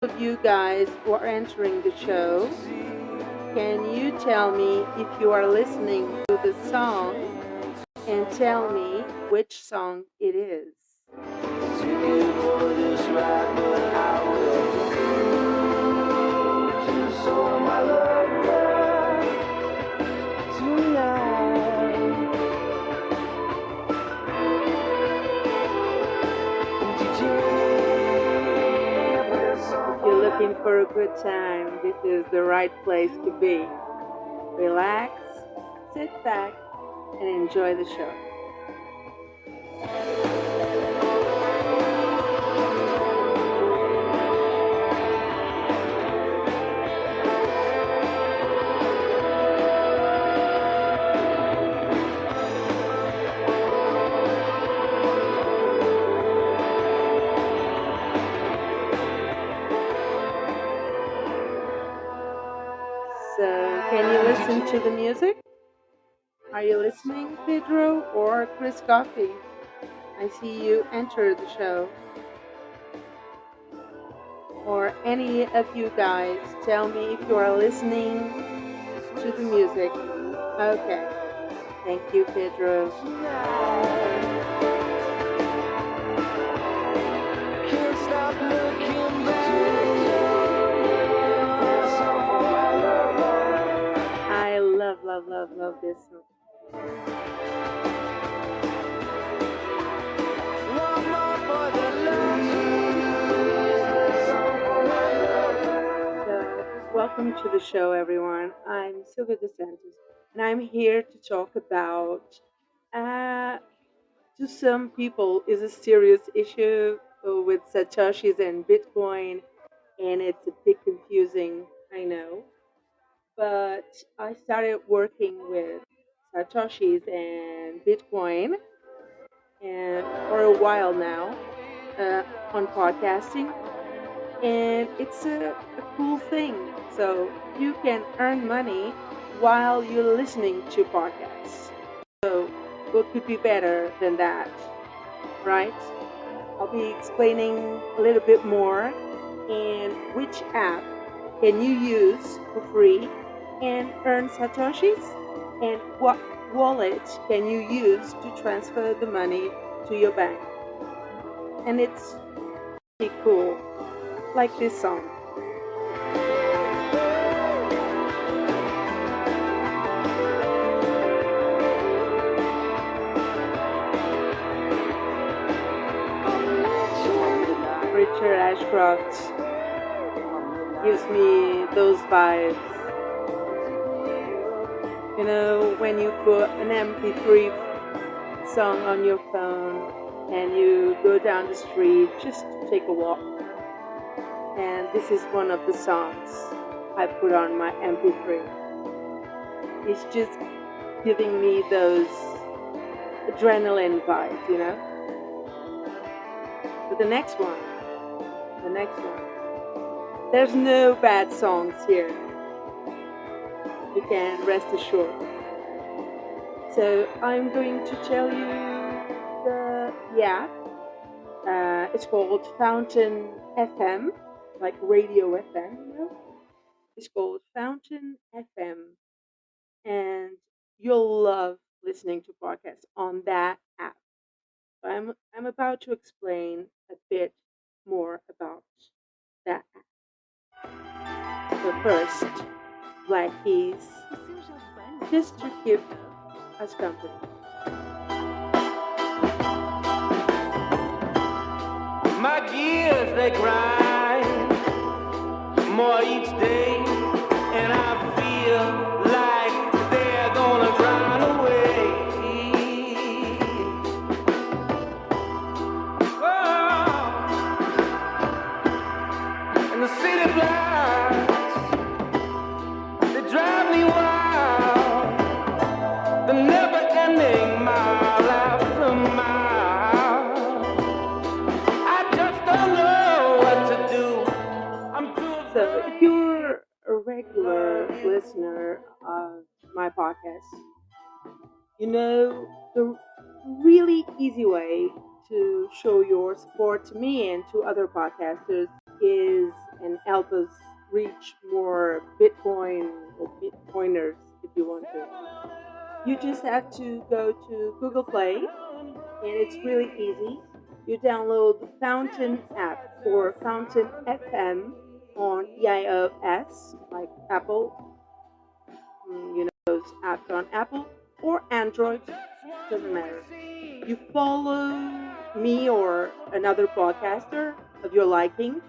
Of you guys who are entering the show, can you tell me if you are listening to the song and tell me which song it is? If you're looking for a good time, this is the right place to be. Relax, sit back, and enjoy the show. So, can you listen to the music? Are you listening, Pedro or Chris Coffee? I see you enter the show. Or any of you guys, tell me if you are listening to the music. Okay. Thank you, Pedro. I love, love, love, love this song. So, welcome to the show, everyone. I'm Silvia dos Santos, and I'm here to talk about, uh, to some people, is a serious issue with Satoshis and Bitcoin, and it's a bit confusing, I know. But I started working with Satoshis and Bitcoin and for a while now on podcasting, and it's a cool thing. So you can earn money while you're listening to podcasts. So what could be better than that, right? I'll be explaining a little bit more and which app can you use for free and earn satoshis, and what wallet can you use to transfer the money to your bank. And it's pretty cool, like this song. Richard Ashcroft gives me those vibes. You know, when you put an MP3 song on your phone and you go down the street just to take a walk. And this is one of the songs I put on my MP3. It's just giving me those adrenaline vibes, you know? But the next one, there's no bad songs here. You can rest assured. So I'm going to tell you the app. It's called Fountain FM, like Radio FM, you know? It's called Fountain FM, and you'll love listening to podcasts on that app. I'm about to explain a bit more about that app. So first, Black Keys, just to keep us company. My gears they grind more each day, and I feel like they're gonna grind away. Oh, and the city blocks they drive me wild. The never-ending mile after mile. I just don't know what to do. I'm too So if you're a regular listener of my podcast, you know the really easy way to show your support to me and to other podcasters is and help us reach more Bitcoin or Bitcoiners if you want to. You just have to go to Google Play, and it's really easy. You download the Fountain app or Fountain FM on iOS, like Apple, those apps on Apple or Android, doesn't matter. You follow me or another podcaster of your liking,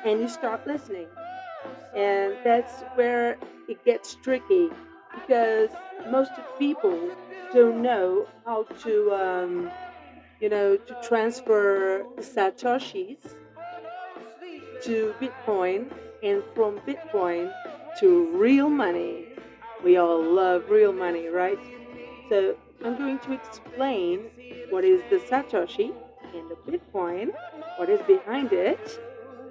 and you start listening. And that's where it gets tricky because most of people don't know how to, to transfer the satoshis to Bitcoin and from Bitcoin to real money. We all love real money, right? So I'm going to explain what is the Satoshi and the Bitcoin, what is behind it,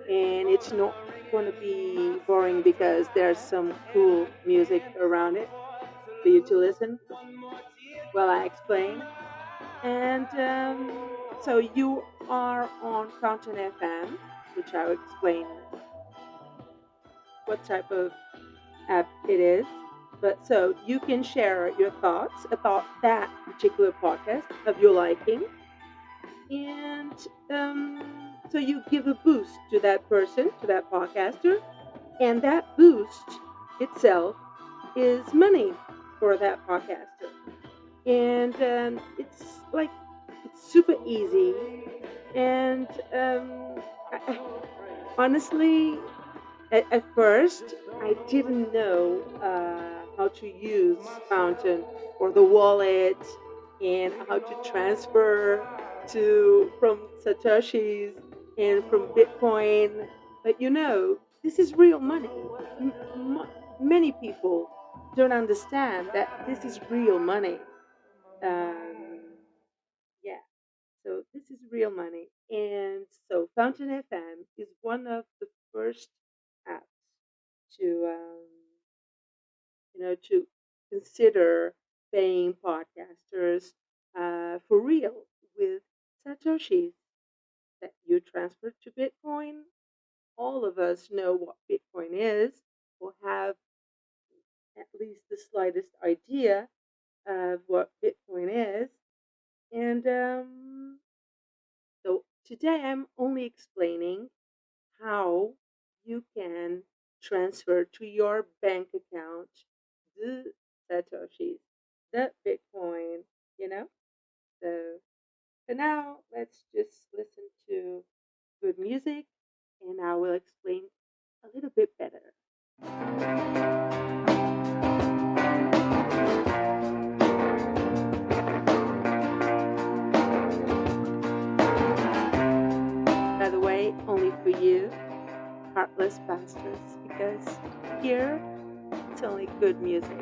and it's not going to be boring because there's some cool music around it for you to listen while I explain. And so you are on Fountain FM, which I'll explain what type of app it is. But so you can share your thoughts about that particular podcast of your liking, and so you give a boost to that person, to that podcaster, and that boost itself is money for that podcaster. And it's like it's super easy, and I, honestly, at first, I didn't know how to use Fountain or the wallet and how to transfer to from Satoshis and from Bitcoin. But this is real money. Many people don't understand that this is real money. Um, yeah, so this is real money. And so Fountain FM is one of the first apps to to consider paying podcasters for real with satoshis that you transfer to Bitcoin. All of us know what Bitcoin is, or have at least the slightest idea of what Bitcoin is. And so today I'm only explaining how you can transfer to your bank account the satoshis, the Bitcoin, you know. So for now, let's just listen to good music, and I will explain a little bit better. By the way, only for you, heartless bastards, because here it's only good music.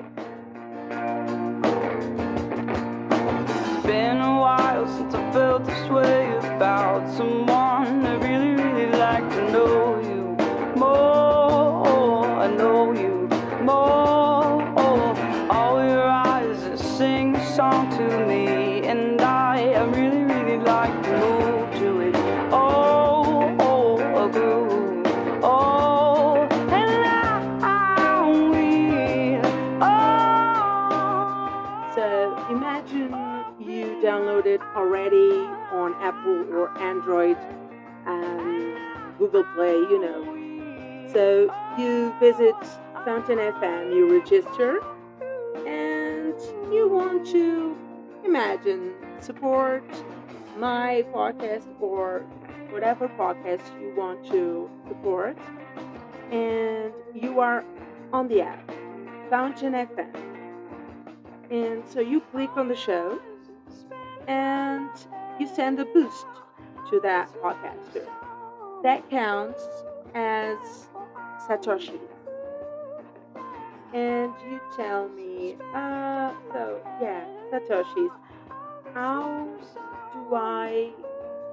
Been a while since I felt this way about someone. I really, really like to know you more. I know you more. All your eyes sing a song to me, and I really, really like to move to it. A groove. So imagine you downloaded already on Apple or Android, Google Play. So you visit Fountain FM, you register, and you want to imagine support my podcast or whatever podcast you want to support, and you are on the app Fountain FM. And so you click on the show and you send a boost to that podcaster. That counts as Satoshi. And you tell me, Satoshis. How do I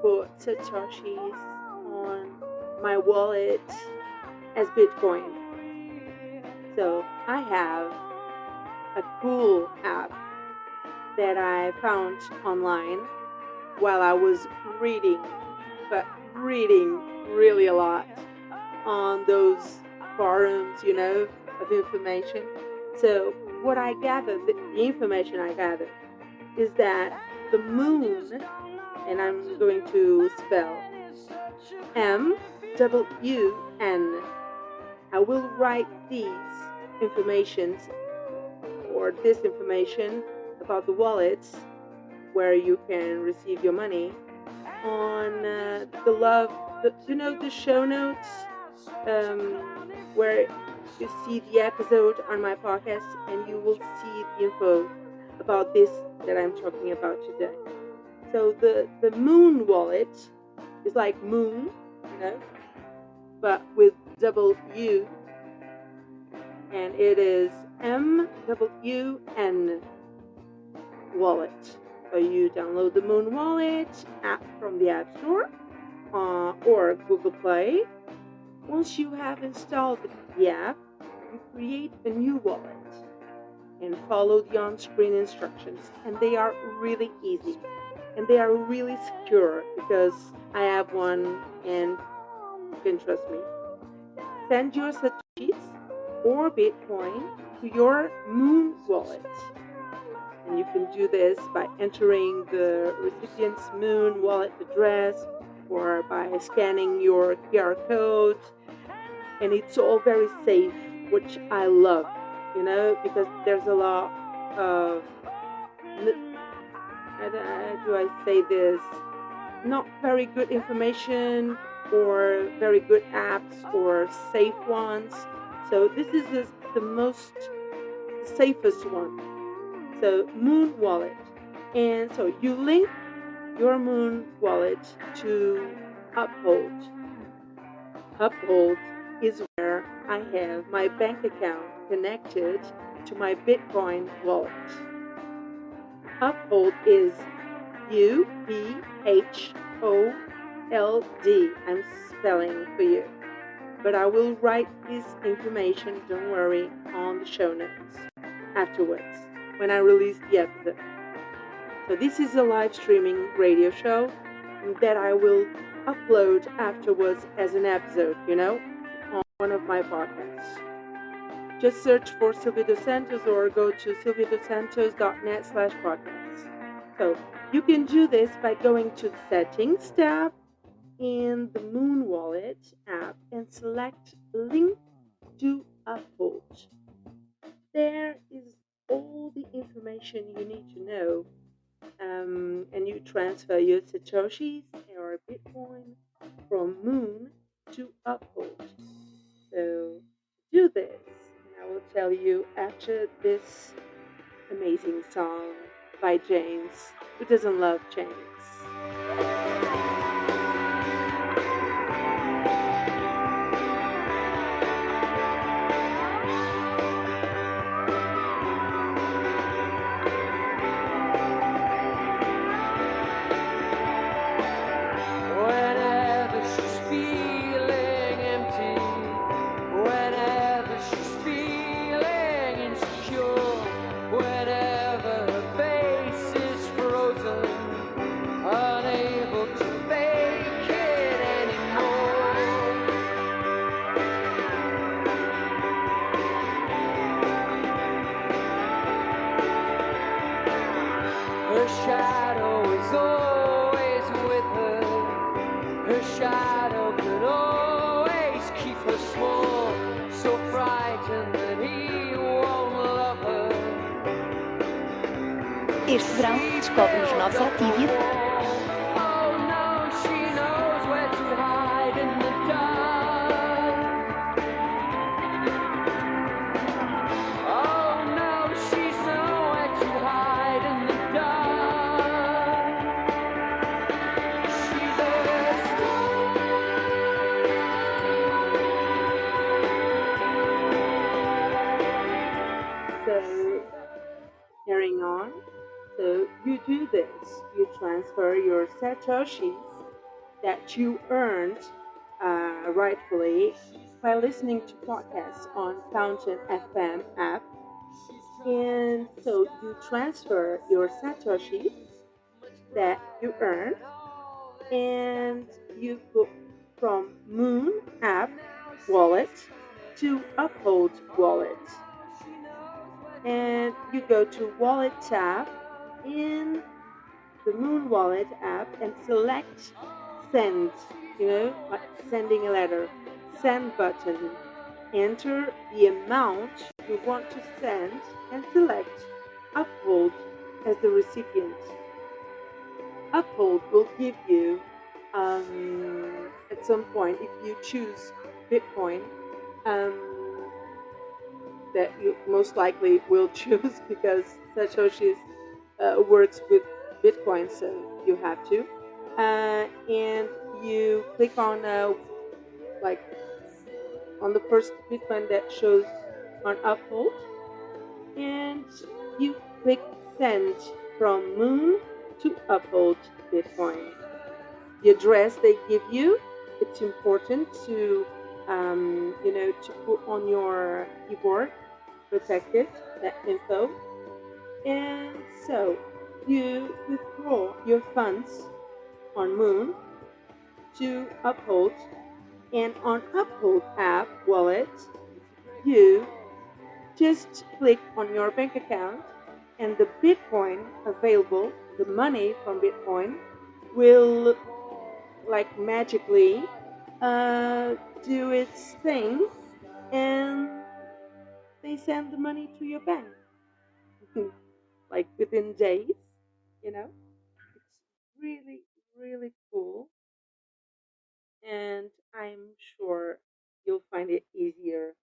put Satoshis on my wallet as Bitcoin? So I have a cool app that I found online while I was reading, but reading really a lot. on those forums, of information. So what I gathered, the information I gathered, is that the moon, and I'm going to spell MWN. I will write these informations or this information about the wallets where you can receive your money on the love, the show notes, um, where you see the episode on my podcast and you will see the info about this that I'm talking about today. So the Moon wallet is like moon, you know, but with double U, and it is MWN wallet. So you download the Moon Wallet app from the App Store or Google Play. Once you have installed the app, you create a new wallet and follow the on-screen instructions. And they are really easy and they are really secure because I have one and you can trust me. Send your Satoshis or Bitcoin to your Moon wallet. And you can do this by entering the recipient's Moon wallet address or by scanning your QR code. And it's all very safe, which I love, because there's a lot of, how do I say this, not very good information or very good apps or safe ones. So this is the most safest one. So Moon Wallet. And so you link your Moon Wallet to Uphold. Uphold is where I have my bank account connected to my Bitcoin wallet. Uphold is UPHOLD. I'm spelling for you. But I will write this information, don't worry, on the show notes afterwards when I release the episode. So this is a live streaming radio show that I will upload afterwards as an episode, on one of my podcasts. Just search for Silvia Dos Santos or go to silviadosantos.net/podcast. So you can do this by going to the Settings tab in the Moon Wallet app and select Link to Uphold. There is all the information you need to know, and you transfer your Satoshis or Bitcoin from Moon to Uphold. So do this, and I will tell you after this amazing song by James. Who doesn't love James? Her shadow is always with her. Her shadow could always keep her small, so frightened that he won't love her. Este verão, descobre os novos Activia. Oh no, she knows where to hide in the dark. Oh no, she's nowhere to hide in the dark. She's a So, carrying on. So you do this. You transfer your Satoshis that you earned rightfully by listening to podcasts on Fountain FM app. And so you transfer your Satoshis that you earned and you go from Moon app wallet to Uphold wallet. And you go to Wallet tab in the Moon Wallet app and select Send, like sending a letter. Send button. Enter the amount you want to send and select Uphold as the recipient. Uphold will give you, at some point, if you choose Bitcoin, um, that you most likely will choose because Satoshi's works with Bitcoin, so you have to. And you click on like on the first Bitcoin that shows on Uphold, and you click send from Moon to Uphold Bitcoin. The address they give you, it's important to to put on your keyboard, protect it, that info. And so you withdraw your funds on Moon to Uphold, and on Uphold app wallet, you just click on your bank account, and the Bitcoin available, the money from Bitcoin, will like magically uh, do its thing, and they send the money to your bank like within days. You know, it's really, really cool, and I'm sure you'll find it easier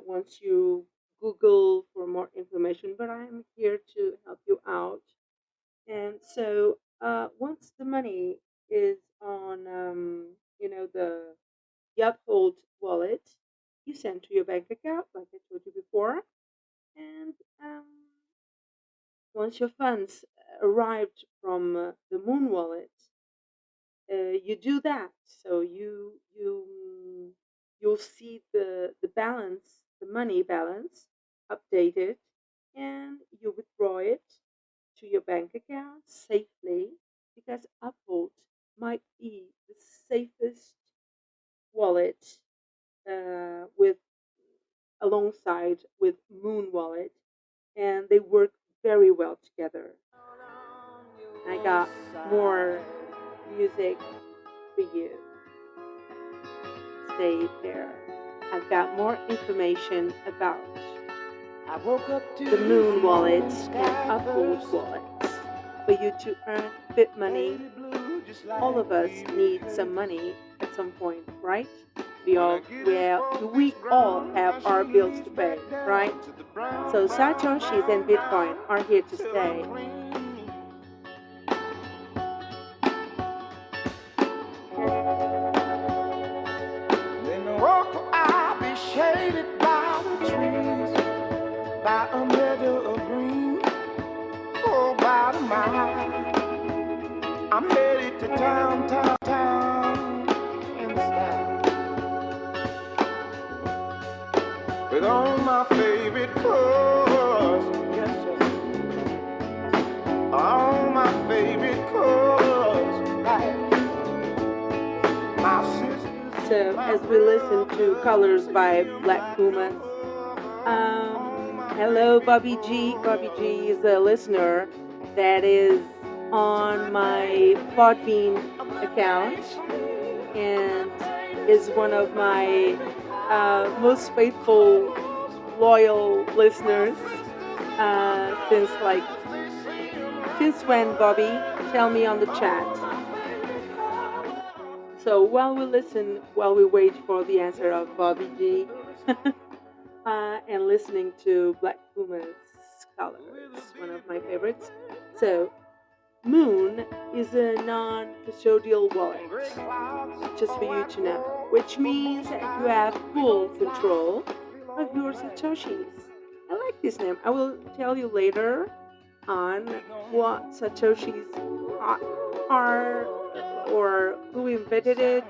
once you Google for more information. But I'm here to help you out. And so once the money is on, the Uphold wallet, you send to your bank account, like I told you before. And once your funds arrived from the Moon wallet, you do that. So you'll see the balance, the money balance, updated, and you withdraw it to your bank account safely because Uphold might be the safest wallet with alongside with Moon Wallet, and they work very well together. I got more music for you. Stay there. I've got more information about the Moon Wallet and Uphold wallets for you to earn bit money. All of us need some money at some point, right? We all have our bills to pay, right? So Satoshis and Bitcoin are here to stay. I'll be shaded by the trees, by a meadow of green, for about a mile. I'm headed to town, town, town, in style, with all my favorite colors, yes, all my favorite colors, like my sisters. So as we listen to Colors by Black Pumas, hello Bobby G. Bobby G is a listener that is on my Podbean account and is one of my most faithful, loyal listeners since when, Bobby? Tell me on the chat. So while we wait for the answer of Bobby G, and listening to Black Puma's Colors, one of my favorites. So, Moon is a non-custodial wallet, just for you to know, which means that you have full control of your Satoshis. I like this name. I will tell you later on what Satoshis are or who invented it,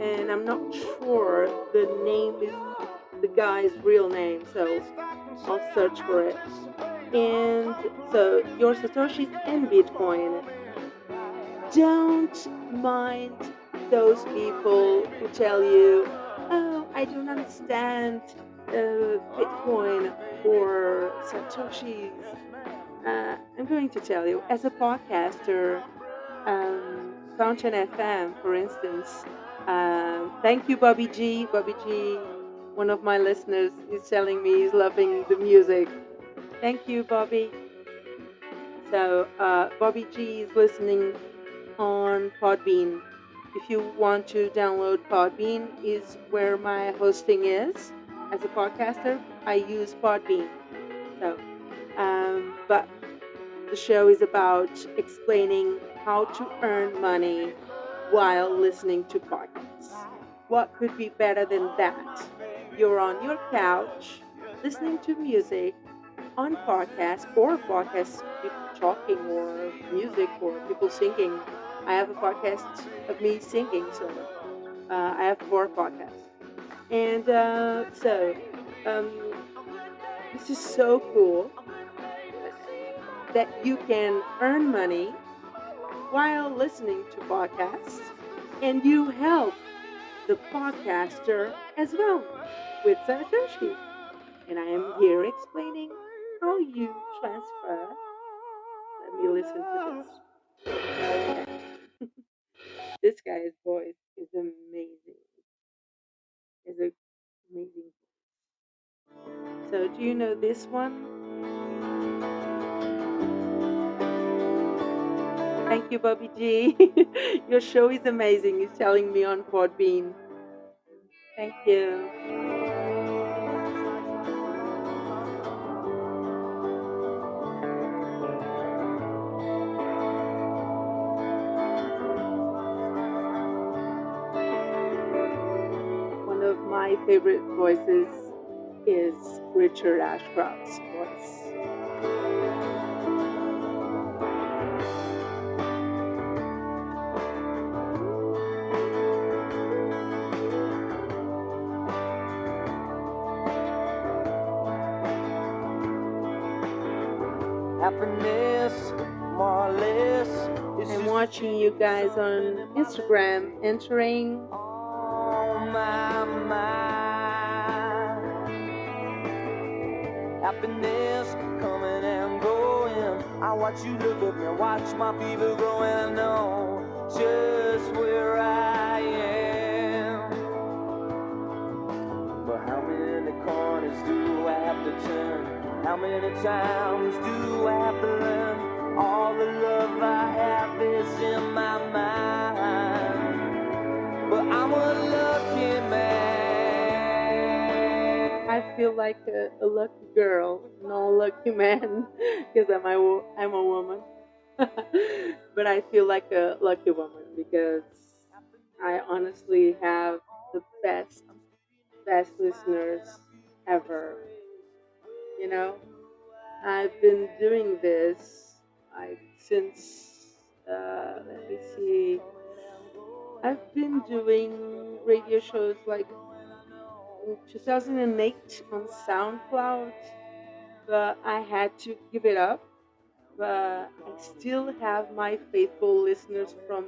and I'm not sure the name is the guy's real name, so I'll search for it. And so your Satoshis and Bitcoin, don't mind those people who tell you, I don't understand Bitcoin or Satoshis. I'm going to tell you, as a podcaster, Fountain FM, for instance. Thank you, Bobby G. Bobby G, one of my listeners, is telling me he's loving the music. Thank you, Bobby. So, Bobby G is listening on Podbean. If you want to download Podbean, is where my hosting is. As a podcaster, I use Podbean. So, but the show is about explaining how to earn money while listening to podcasts. What could be better than that? You're on your couch listening to music on podcasts or podcasts, people talking or music or people singing. I have a podcast of me singing, so I have 4 podcasts. And um, this is so cool that you can earn money while listening to podcasts and you help the podcaster as well with Satoshi. And I am here explaining how you transfer. Let me listen to this. Okay. This guy's voice is amazing. Is amazing. So do you know this one? Thank you, Bobby G. Your show is amazing. He's telling me on Podbean. Thank you. One of my favorite voices is Richard Ashcroft's voice. Happiness, more or less. I'm watching you guys on Instagram entering. On my mind. Happiness coming and going. I watch you look at me, watch my fever growing. I know just where I am. But how many corners do I have to turn? How many times do I have to learn? All the love I have is in my mind. But I'm a lucky man. I feel like a lucky girl, not a lucky man, because I'm a woman. But I feel like a lucky woman because I honestly have the best listeners ever. You know, I've been doing this like since let me see. I've been doing radio shows like in 2008 on SoundCloud, but I had to give it up. But I still have my faithful listeners from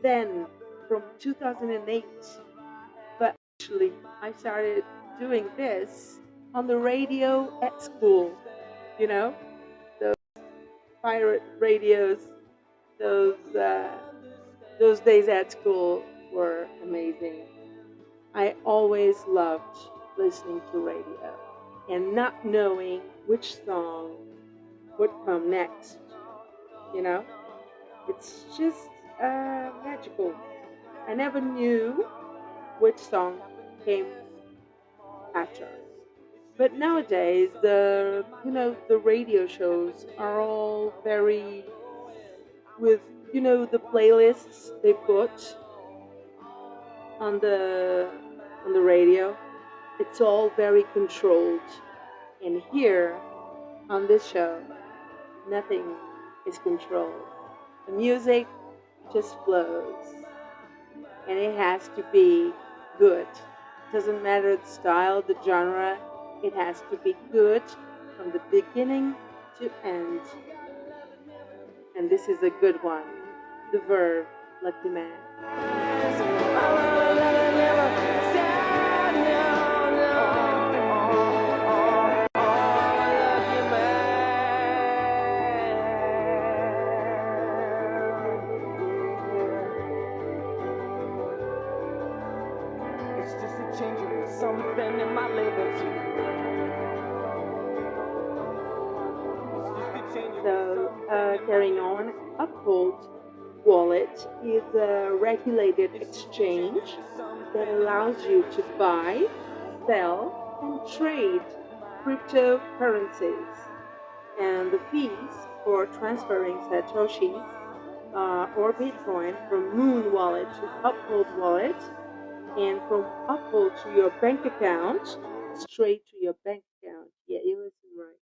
then, from 2008. But actually, I started doing this on the radio at school. You know, those pirate radios, those uh, those days at school were amazing. I always loved listening to radio and not knowing which song would come next. You know, it's just magical. I never knew which song came after. But nowadays, the radio shows are all very with the playlists they put on the radio. It's all very controlled, and here on this show, nothing is controlled. The music just flows, and it has to be good. Doesn't matter the style, the genre, it has to be good from the beginning to end. And this is a good one. The Verb, Lucky Man. change it for something in my liberty. Just could change it for So, something in my carrying on, liberty. Uphold Wallet is a regulated Just could change it exchange for that something in my allows you to liberty. buy, sell, and trade cryptocurrencies. And the fees for transferring Satoshis or Bitcoin from Moon Wallet to Uphold Wallet and from Uphold to your bank account, straight to your bank account. Yeah, you listen right.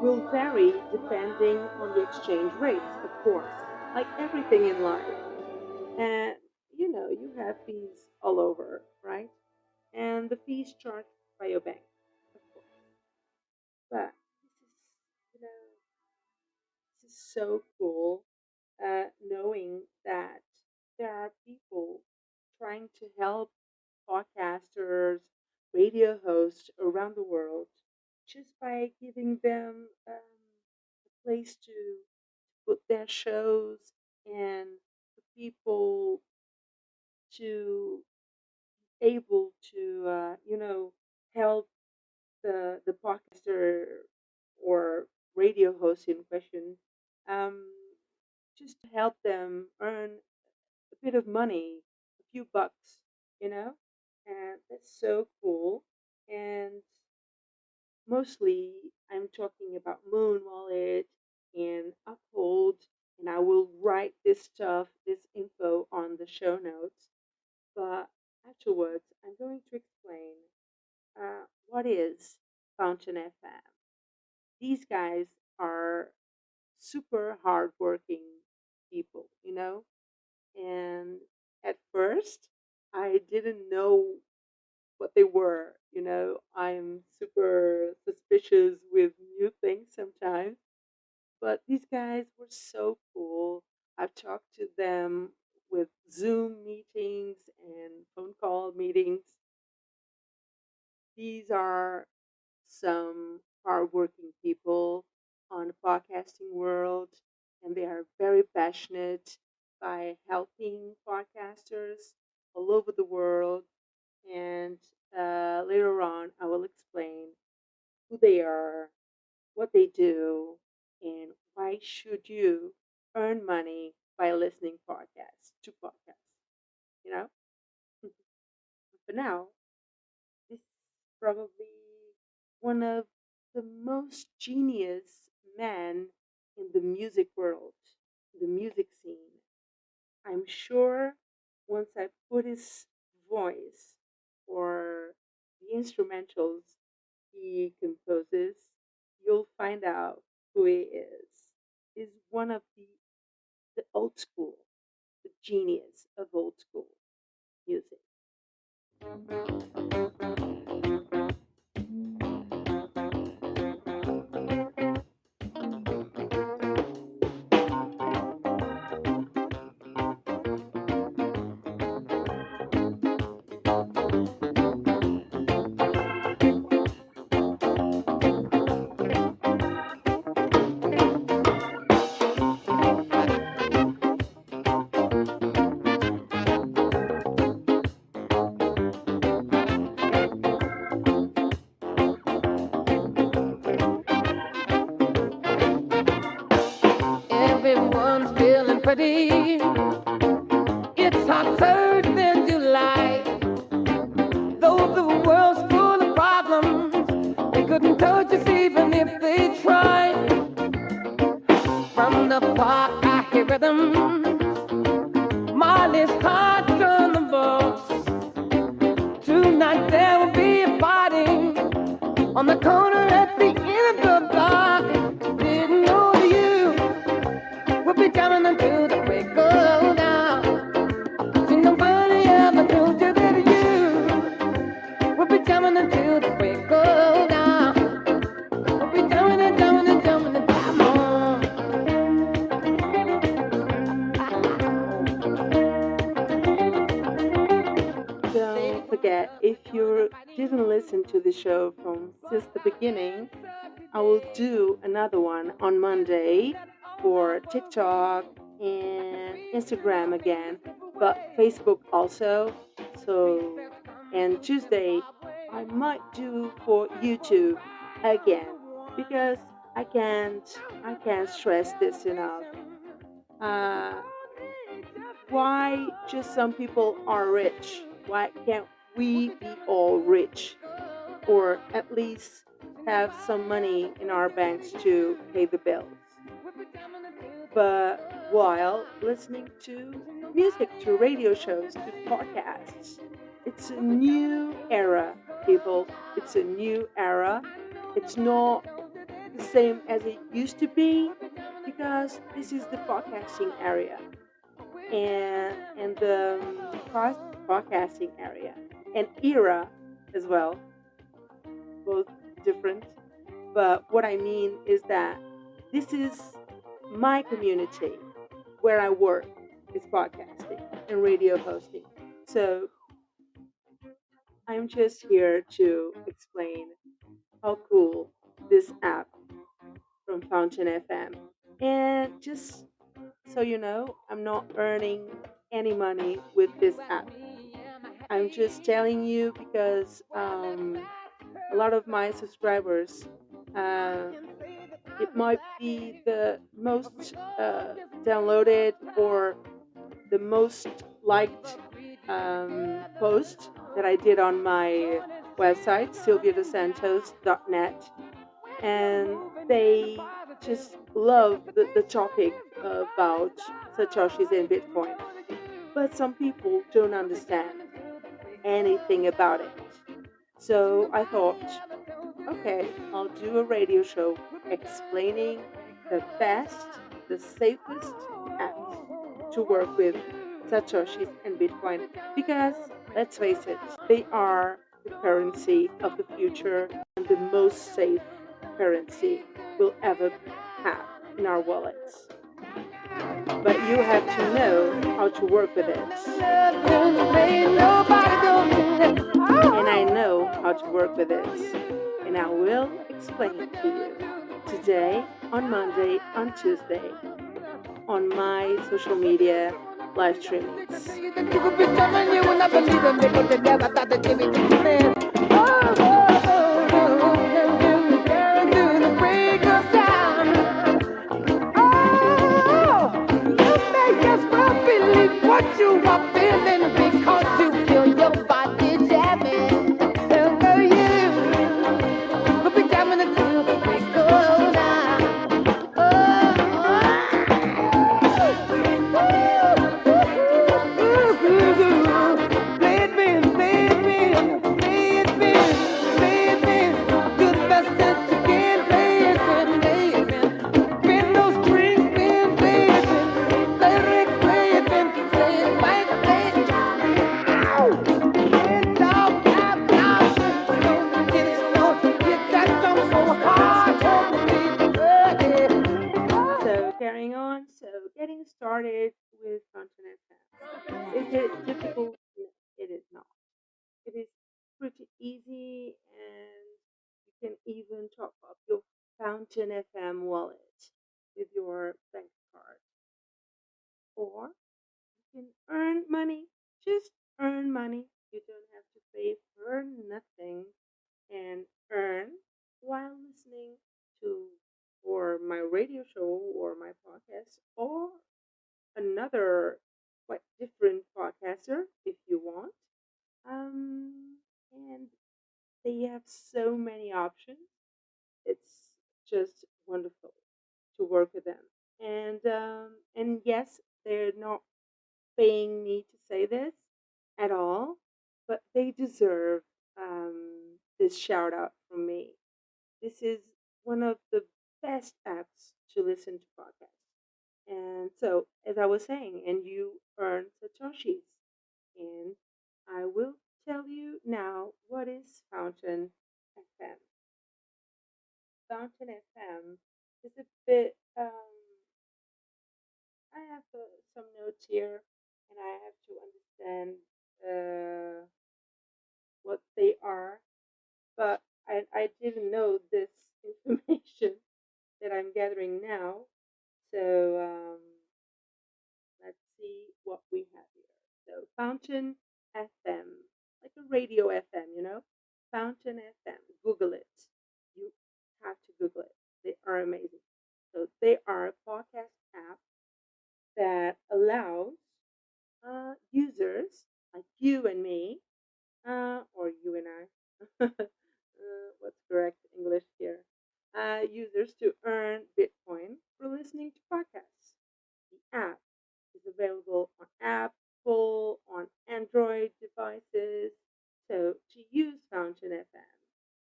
Will vary depending on the exchange rates, of course, like everything in life. And you have fees all over, right? And the fees charged by your bank, of course. But you know, this is so cool, knowing that there are people trying to help podcasters, radio hosts around the world just by giving them a place to put their shows and for people to able to help the podcaster or radio host in question, um, just to help them earn a bit of money, a few bucks, you know, and that's so cool. And mostly, I'm talking about Moon Wallet and Uphold, and I will write this stuff, this info on the show notes. But afterwards, I'm going to explain what is Fountain FM. These guys are super hardworking people, and at first, I didn't know what they were. I'm super suspicious with new things sometimes, but these guys were so cool. I've talked to them with Zoom meetings and phone call meetings. These are some hardworking people on the podcasting world, and they are very passionate by helping podcasters all over the world. And later on, I will explain who they are, what they do, and why should you earn money by listening podcasts. You know, for now, this is probably one of the most genius men in the music world, the music scene. I'm sure once I put his voice or the instrumentals he composes, you'll find out who he is. He's one of the old school, the genius of old school music. Everyone's feeling pretty. It's hot third in July. Though the world's full of problems, they couldn't touch us even if they tried. From the park, I hear rhythm. Molly's heart on the box. Tonight there will be a party on the corner at the end of the block. Didn't know you would be jamming until the break of dawn. See, nobody ever told you that you would be jamming until the break of dawn. We'll be jamming and jamming and jamming and jam on. Don't forget, if you didn't listen to the show from since the beginning, I will do another one on Monday for TikTok and Instagram again, but Facebook also. So and Tuesday I might do for YouTube again because I can't I can't stress this enough. Uh, why just some people are rich? Why can't we be all rich? Or at least have some money in our banks to pay the bills? But while listening to music, to radio shows, to podcasts, it's a new era, people. It's a new era. It's not the same as it used to be because this is the podcasting area and the podcasting area and era as well, both different. But what I mean is that this is my community where I work is podcasting and radio hosting. So I'm just here to explain how cool this app from Fountain FM. And just so you know, I'm not earning any money with this app. I'm just telling you because a lot of my subscribers, uh, it might be the most downloaded or the most liked post that I did on my website, sylviadosantos.net, and they just love the topic about Satoshis and Bitcoin. But some people don't understand anything about it. So I thought, okay, I'll do a radio show explaining the best, the safest apps to work with Satoshis and Bitcoin. Because let's face it, they are the currency of the future and the most safe currency we'll ever have in our wallets. But you have to know how to work with it. And I know how to work with it. And I will explain it to you today, on Monday, on Tuesday, on my social media live streamings. What you are feeling because you feel your body jamming. Over you, we'll be jamming until the break of dawn. Play it, man, play it, man, play it, man, play it, man. Do the best that you can. Play it, man, play it, man. Bend those strings, man, play it, man. Play it, Rick, play it, man, play it, Mike, play it. Ow! Get down, down, down. Get it slow, get that drum so hard. So carrying on, so getting started with Fountain FM. Is it difficult? No, it is not. It is pretty easy and you can even top up your Fountain FM wallet with your bank card. Or you can earn money. Just earn money. You don't have to pay for nothing and earn while listening to or my radio show or my podcast or another quite different podcaster if you want. And they have so many options. It's just wonderful to work with them. And yes, they're not paying me to say this at all, but they deserve this shout out from me. This is one of the best apps to listen to podcasts. And so, as I was saying, and you earn Satoshis. And I will tell you now what is Fountain FM. Fountain FM is a bit, I have some notes here and I have to understand uh, what they are, but I didn't know this information that I'm gathering now. So let's see what we have here. So Fountain FM. like a radio FM, Fountain FM. Google it. You have to Google it. They are amazing. So they are a podcast app that allows users like you and me, or you and I, what's correct English here? Users to earn Bitcoin for listening to podcasts. The app is available on Apple, on Android devices. So to use Fountain FM,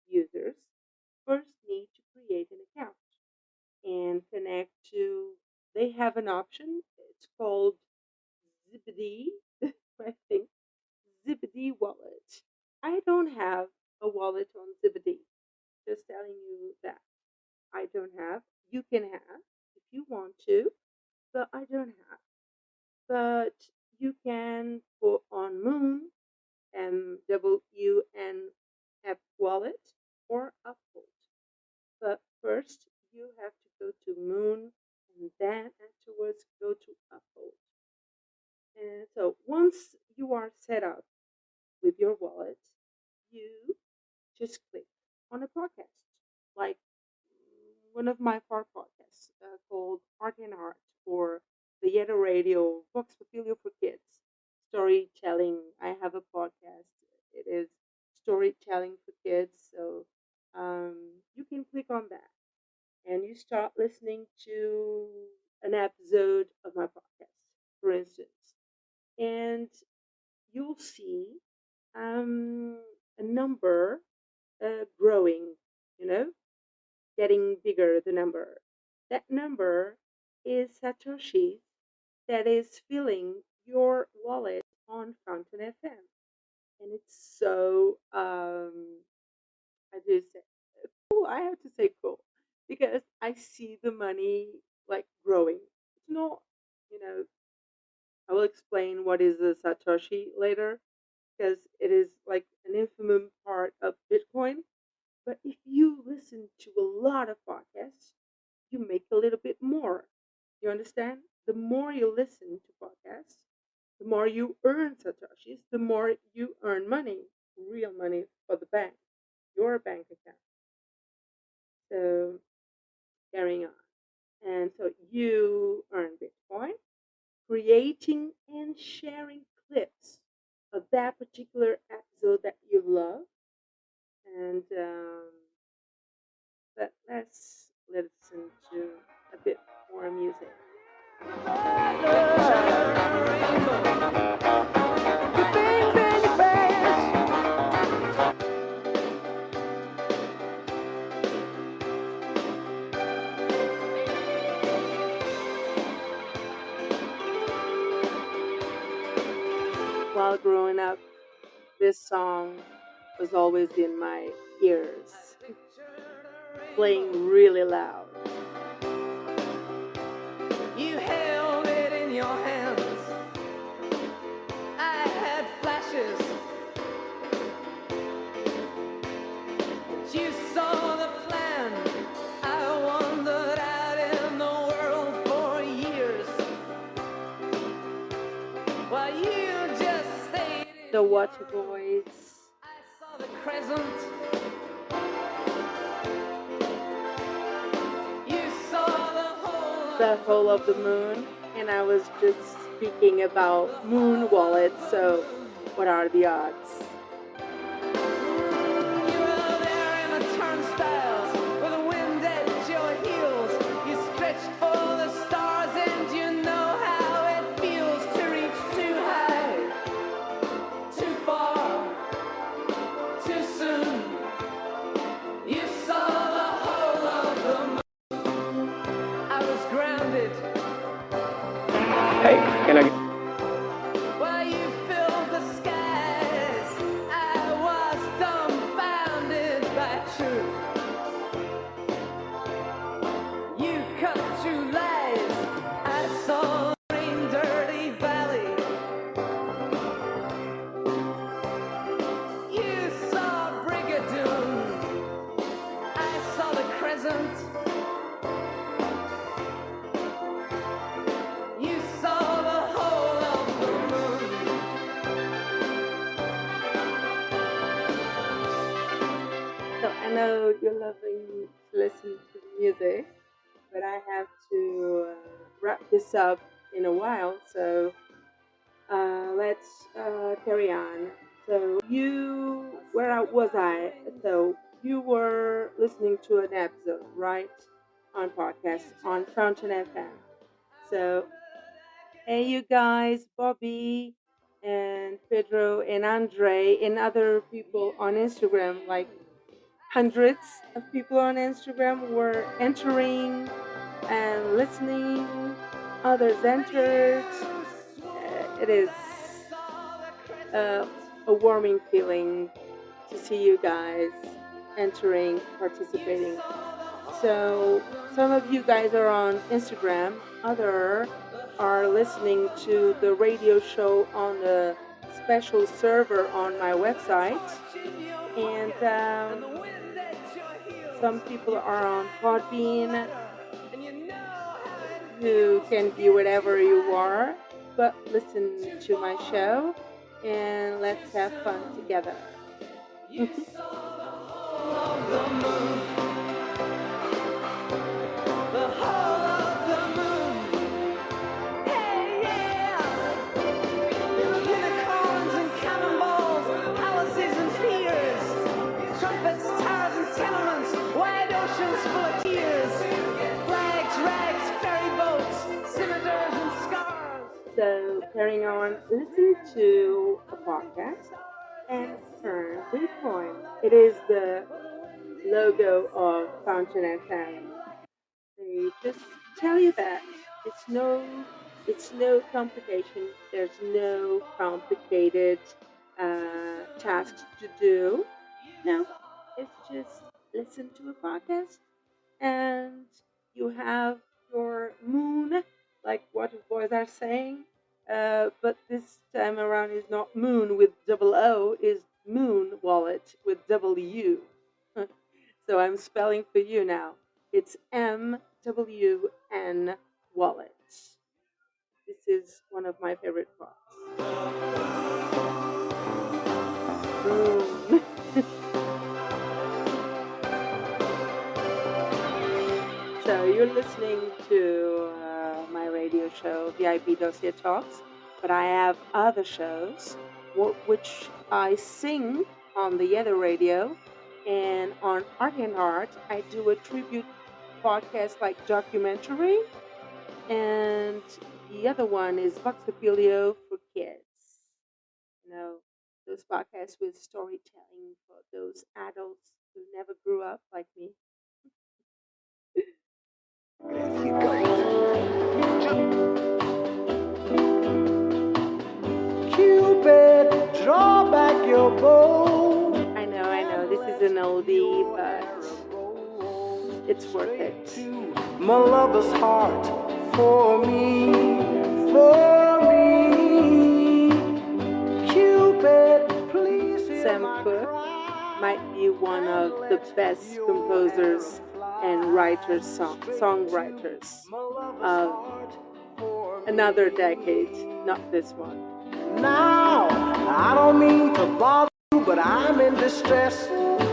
users first need to create an account and connect to, they have an option. It's called Zibidi, I think, Zibidi wallet. I don't have a wallet on Zibidi. Just telling you that I don't have. You can have if you want to, but I don't have. But you can go on Moon, MWN wallet, or Uphold. But first, you have to go to Moon and then afterwards go to Uphold. And so once you are set up with your wallet, you just click on a podcast, like one of my four podcasts called Art and Art, or the Yetta Radio Vox Papilio for Kids, storytelling. I have a podcast. It is storytelling for kids. So you can click on that and you start listening to an episode of my podcast, for instance. And you'll see um, a number growing, you know, getting bigger, the number. That number is Satoshi that is filling your wallet on Fountain FM. And it's so, I do say, cool. I have to say cool because I see the money like growing. It's not, you know, I will explain what is a Satoshi later because it is like an infamous part of Bitcoin. But if you listen to a lot of podcasts, you make a little bit more. You understand? The more you listen to podcasts, the more you earn Satoshis, the more you earn money, real money for the bank, your bank account. So carrying on. And so you earn Bitcoin, creating and sharing clips of that particular episode that you love. And but let's listen to a bit more music. While growing up, this song was always in my ears, playing really loud. You held it in your hands. I had flashes. But you saw the plan. I wandered out in the world for years. While you just stayed in The Water Boys. I saw the crescent. You saw The whole of the moon, and I was just speaking about moon wallets, so what are the odds? You were there in the turnstiles with the wind at your heels. You stretched for the stars and you know how it feels to reach too high, too far, too soon. You saw the whole of the moon. I was grounded. Hey, can I? While you filled the skies. know you're loving to listen to the music, but I have to wrap this up in a while, so let's carry on. So was I? So you were listening to an episode, right? On podcast on Fountain FM. So hey, you guys, Bobby and Pedro and Andre and other people on Instagram, like hundreds of people on Instagram were entering and listening. Others entered. It is uh, a warming feeling to see you guys entering, participating. So some of you guys are on Instagram, other are listening to the radio show on the special server on my website, and some people are on Podbean who can be whatever you are, but listen to my show and let's have fun together. So, carrying on, listen to a podcast and turn to the point. It is the logo of Fountain FM. They just tell you that it's no complication. There's no complicated tasks to do. No, it's just listen to a podcast and you have your moon, like what the boys are saying. But this time around is not moon with double O, is moon wallet with W. So I'm spelling for you now. It's MWN wallet. This is one of my favorite parts. Moon. So you're listening to my radio show, VIP Dossier Talks, but I have other shows which I sing on the other radio, and on Art and Art I do a tribute podcast like documentary, and the other one is Vox Populio for kids. You know, those podcasts with storytelling for those adults who never grew up like me. Cupid, draw back your bow. I know, this is an oldie, but it's worth it. My lover's heart for me, for me. Cupid, please hear Sam my Cooke cry. might be one of the best composers and songwriters of another decade, not this one. Now, I don't mean to bother you, but I'm in distress.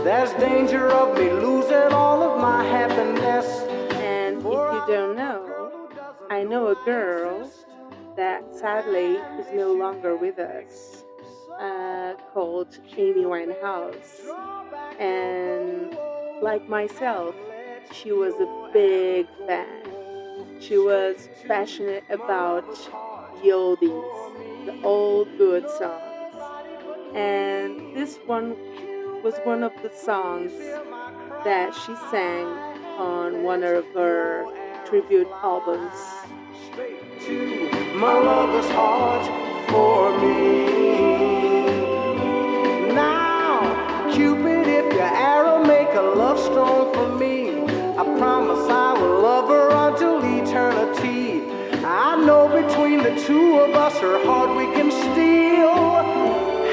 There's danger of me losing all of my happiness. And if you don't know, I know a girl that sadly is no longer with us, called Amy Winehouse. And like myself, she was a big fan. She was passionate about the oldies, the old good songs. And this one was one of the songs that she sang on one of her tribute albums. To my lover's heart for me. Now, Cupid, if your arrow make a love stone for me, I promise I will love her until eternity. I know between the two of us her heart we can steal.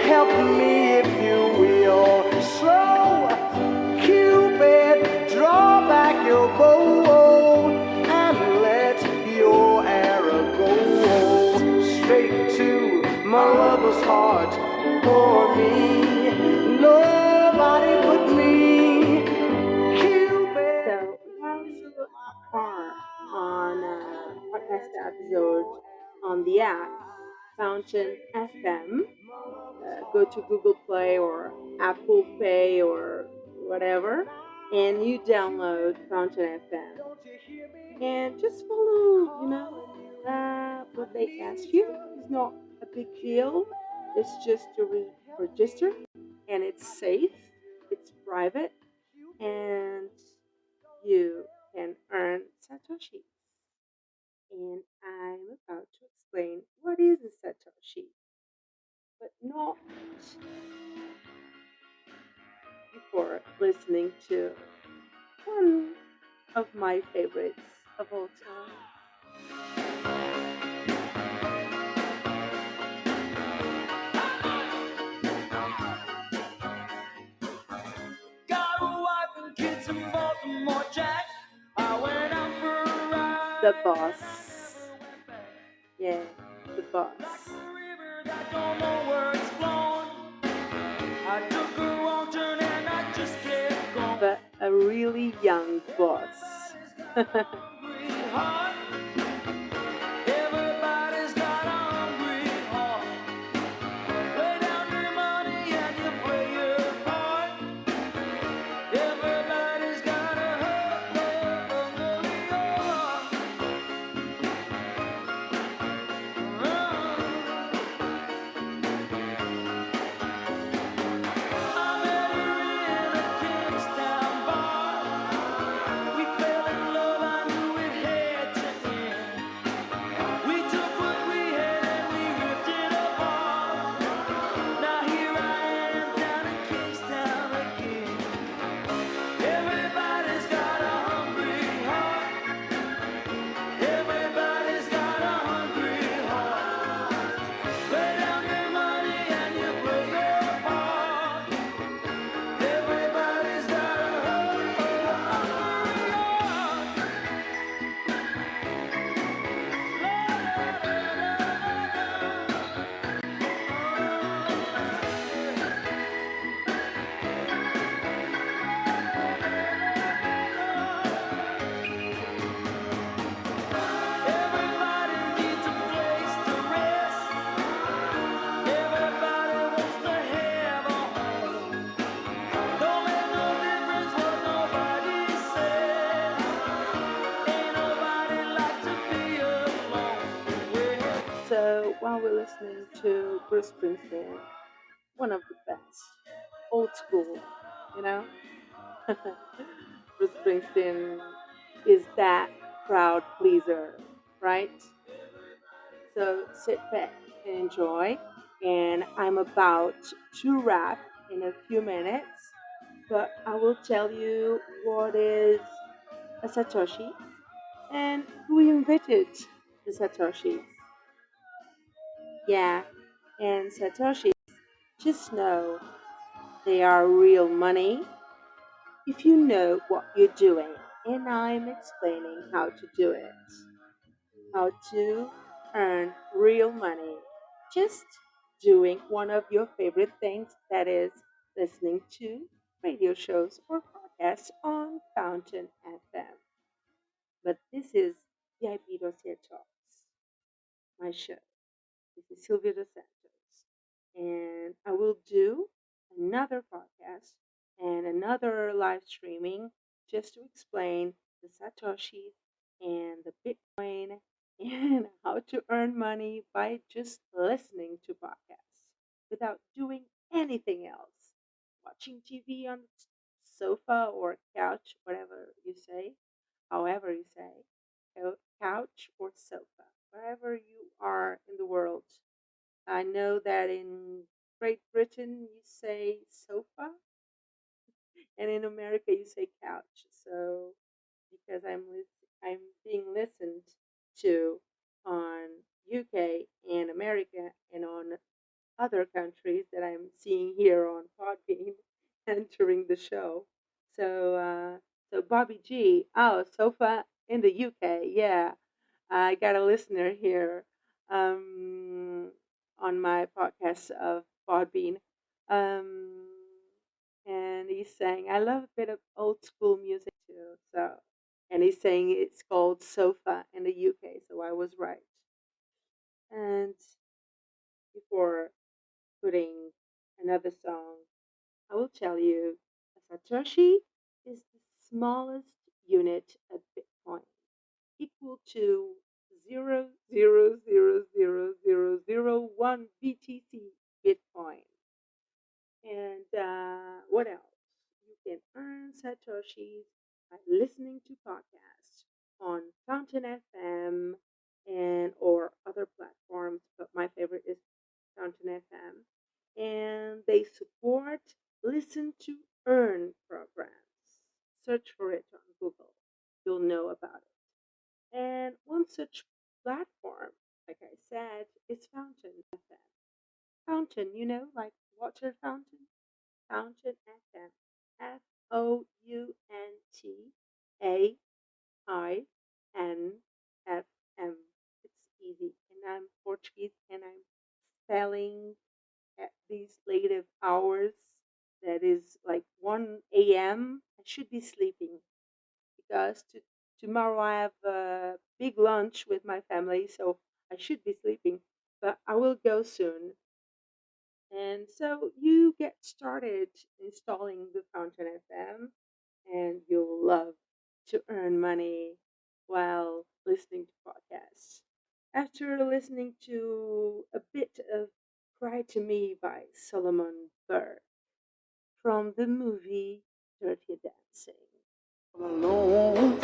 Help me if you will. So, Cupid, draw back your bow and let your arrow go straight to my lover's heart for me. Nobody but me podcast episode on the app Fountain FM. Go to Google Play or Apple Pay or whatever, and you download Fountain FM and just follow. What they ask you is not a big deal. It's just to register, and it's safe. It's private, and you can earn satoshis. And I'm about to explain what is a satoshi, but not before listening to one of my favorites of all time. Got a wife and kids in Baltimore, Jack. I went out for a The ride. boss. Yeah, the boss. Like a river that don't know where it's flowing. I took a wrong turn and I just kept going. But a really young boss. Hungry heart. Everybody's got a hungry heart. Lay down your money and you play your part. Everybody's got a hungry heart. I met her in a Kingstown bar. We fell in love, I knew it had to end. We took what we had and we ripped it apart. Now here I am down in Kingstown again. Everybody's got a hungry heart. Everybody's got a hungry heart. Lay down your money and you play your part. Everybody's got a hungry heart. Everybody needs a place to rest. Everybody wants to have a home. Don't make no difference what nobody says. Ain't nobody like to be alone. Well, So while we're listening to Bruce Springsteen, one of the best, old school, you know, Bruce Springsteen is that crowd pleaser, right? So sit back and enjoy. And I'm about to wrap in a few minutes, but I will tell you what is a Satoshi and who invented the Satoshis. Yeah, and Satoshis, just know they are real money if you know what you're doing. And I'm explaining how to do it. How to earn real money. Just doing one of your favorite things, that is listening to radio shows or podcasts on Fountain FM. But this is VIP Dossier Talks, my show. This is Sylvia Dos Santos. And I will do another podcast and another live streaming just to explain the Satoshis and the Bitcoin and how to earn money by just listening to podcasts without doing anything else. Watching TV on the sofa or couch, whatever you say, however you say, couch or sofa, wherever you are in the world. I know that in Great Britain you say sofa, and in America you say couch. So because I'm being listened to on UK and America and on other countries that I'm seeing here on Podbean entering the show. So so Bobby G, oh sofa in the UK, yeah. I got a listener here um, on my podcast of Podbean. Um, and he's saying, I love a bit of old school music too. So And he's saying it's called sofa in the UK, so I was right. And before putting another song, I will tell you a Satoshi is the smallest unit of Bitcoin, equal to 0.0000001 BTC Bitcoin. And what else? You can earn Satoshis by listening to podcasts on Fountain FM and or other platforms, but my favorite is Fountain FM. And they support listen to earn programs. Search for it on Google. You'll know about it. And one such platform, like I said, is Fountain FM. Fountain, like water fountain? Fountain FM. FOUNTAINFM. It's easy. And I'm Portuguese and I'm spelling at these late of hours. That is like 1 a.m. I should be sleeping because tomorrow I have a big lunch with my family, so I should be sleeping. But I will go soon. And so you get started installing the Fountain FM, and you'll love to earn money while listening to podcasts. After listening to a bit of Cry to Me by Solomon Burke from the movie Dirty Dancing. Alone.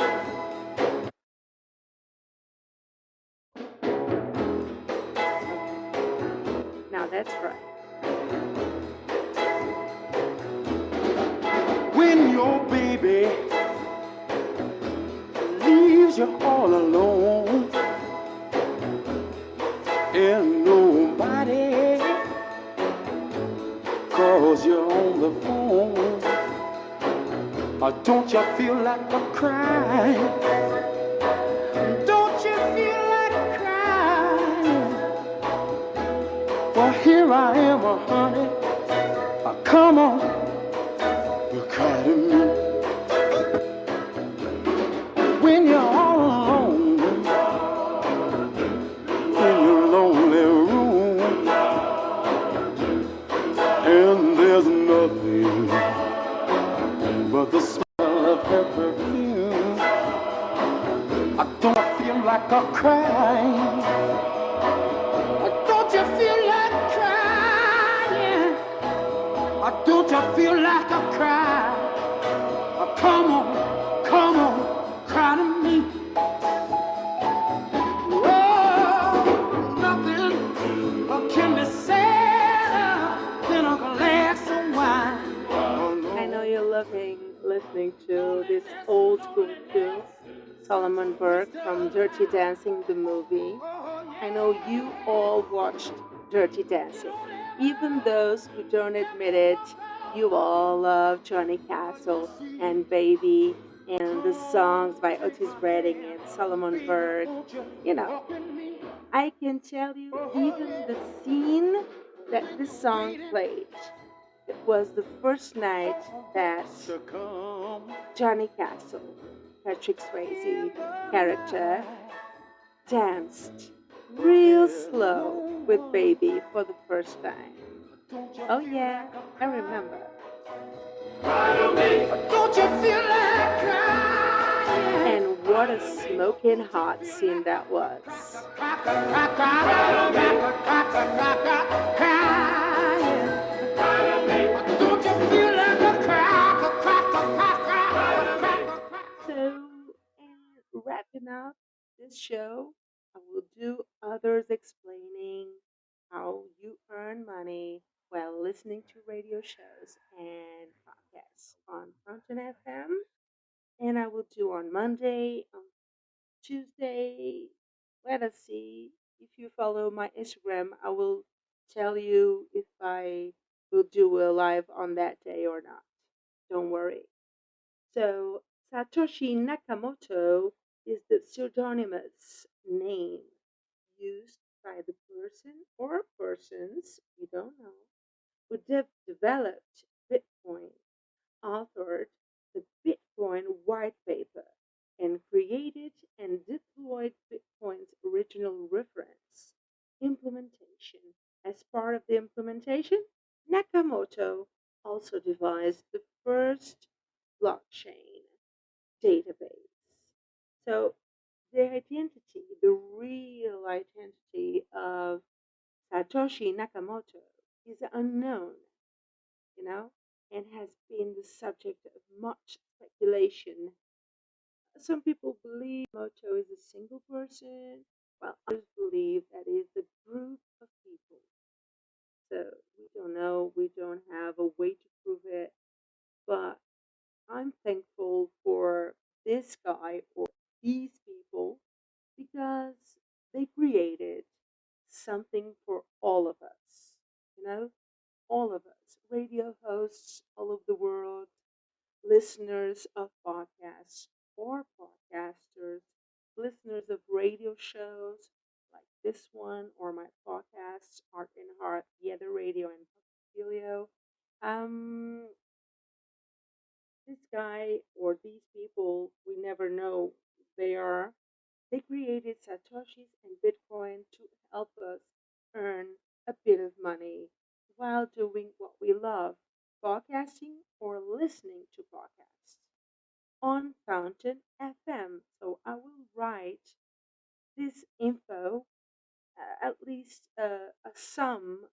Okay, now that's right. When your baby leaves you all alone and nobody calls you on the phone, don't you feel like a crying? Don't you feel like crying? Well, here I am, honey. Come on, cry to me. When you're all alone in your lonely room, and there's nothing but the smell of her perfume, I don't feel like a crying. Don't you feel like crying? Don't you feel like a cry? Come on, cry to me. Oh, nothing can be said than a glass of wine. I know you're loving listening to this old school tune, Solomon Burke from Dirty Dancing, the movie. I know you all watched Dirty Dancing. Even those who don't admit it, you all love Johnny Castle and Baby and the songs by Otis Redding and Solomon Burke. You know, I can tell you even the scene that this song played. It was the first night that Johnny Castle, Patrick Swayze character, danced real slow with Baby for the first time. Oh yeah, I remember. Don't you feel like crying? And what a smoking hot scene that was. So, and wrapping up this show, I will do others explaining how you earn money while listening to radio shows and podcasts on Fountain FM. And I will do on Monday, on Tuesday. Let us see. If you follow my Instagram, I will tell you if I will do a live on that day or not. Don't worry. So, Satoshi Nakamoto is the pseudonymous name used by the person or persons, we don't know, who developed Bitcoin, authored the Bitcoin white paper, and part of the implementation, Nakamoto also devised the first blockchain database. So the real identity of Satoshi Nakamoto is unknown, you know, and has been the subject of much speculation. Some people believe Moto is a single person, while others believe that it is a group of people. So we don't know, we don't have a way to prove it, but I'm thankful for this guy or these people because they created something for all of us, you know, all of us, radio hosts all over the world, listeners of podcasts or podcasters, listeners of radio shows like this one or my podcasts, Art and Heart, The Other Radio, and Filio. Um, this guy or these people, we never know they are. They created Satoshis and Bitcoin to help us earn a bit of money while doing what we love, podcasting or listening to podcasts on Fountain FM. So I will write this info, at least a sum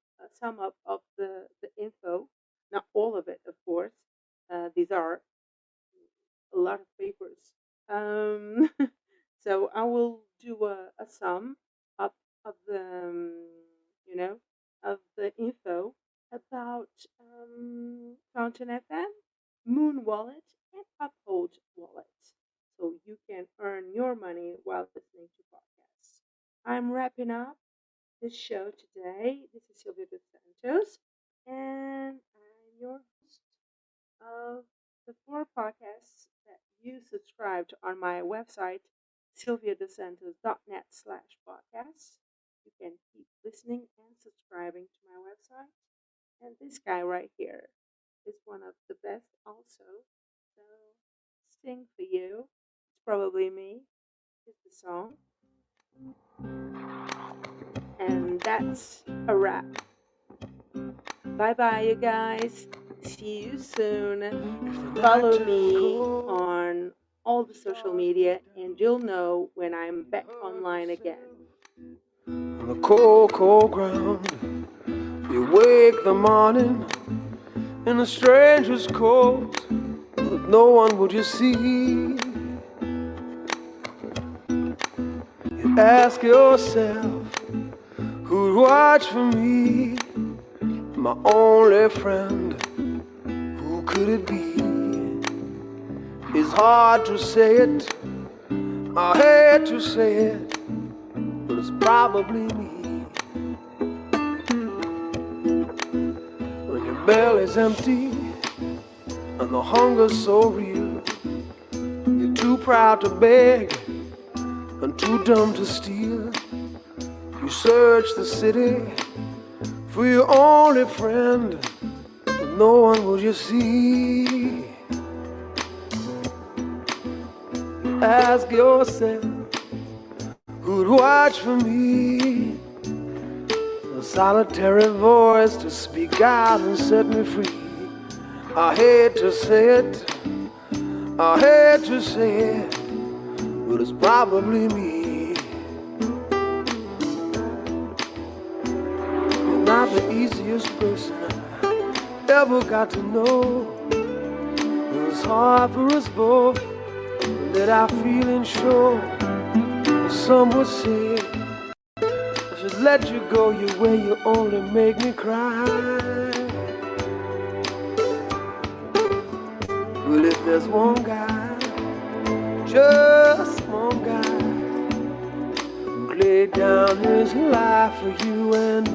up of the info, not all of it, of course. These are a lot of papers. Um, so I will do a sum up of the, you know, of the info about Fountain FM, Moon Wallet, and Uphold Wallet. So you can earn your money while listening to podcasts. I'm wrapping up this show today. This is Sylvia Dos Santos, and I'm your host of the four podcasts that you subscribed on my website, sylviadosantos.net/podcasts. You can keep listening and subscribing to my website. And this guy right here is one of the best also. So, sing for you. It's probably me. It's the song. And that's a wrap. Bye bye, you guys. See you soon. Follow me on all the social media, and you'll know when I'm back online again. On the cold, cold ground, you wake the morning in a stranger's coat, but no one would you see. You ask yourself, who'd watch for me? My only friend, who could it be? It's hard to say it, I hate to say it, but it's probably me. When your belly's empty and the hunger's so real, you're too proud to beg and too dumb to steal. You search the city for your only friend, but no one will you see. You ask yourself, who'd watch for me? A solitary voice to speak out and set me free. I hate to say it, I hate to say it, but it's probably me. You're not the easiest person I ever got to know. It's hard for us both that I feeling sure. Some would say I should let you go your way, you only make me cry. But if there's one guy, just one guy, who laid down his life for you and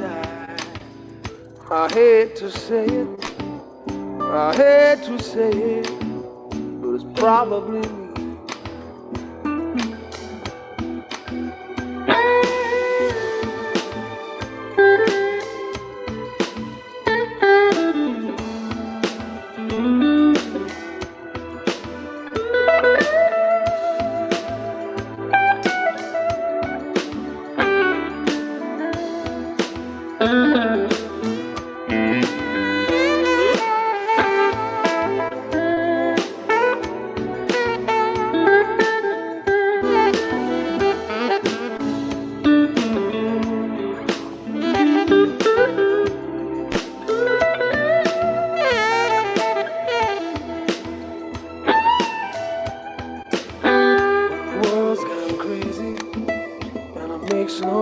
I hate to say it, I hate to say it, but it's probably me.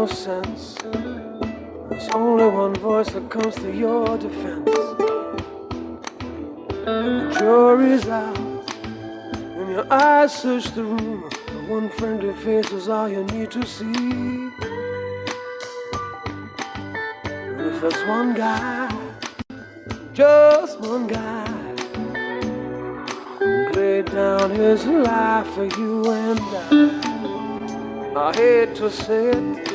no sense. There's only one voice that comes to your defense. And the jury's out, and your eyes search the room. And one friendly face is all you need to see. And if there's one guy, just one guy, who laid down his life for you and I hate to say it,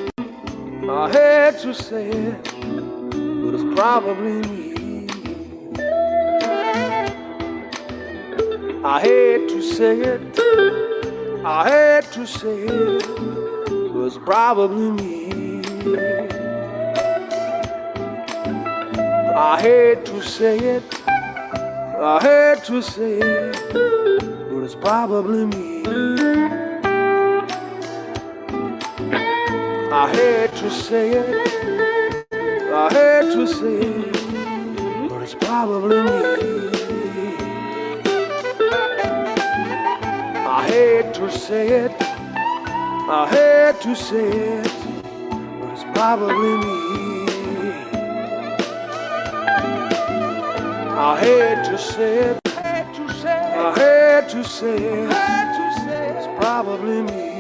I hate to say it, but it's probably me. I hate to say it, I hate to say it, but it's probably me. I hate to say it, I hate to say it, but it's probably me. I hate to say it, I hate to say it, but it's probably me. I hate to say it, I hate to say it, but it's probably me. I hate to say it, I hate to say it, it's probably me.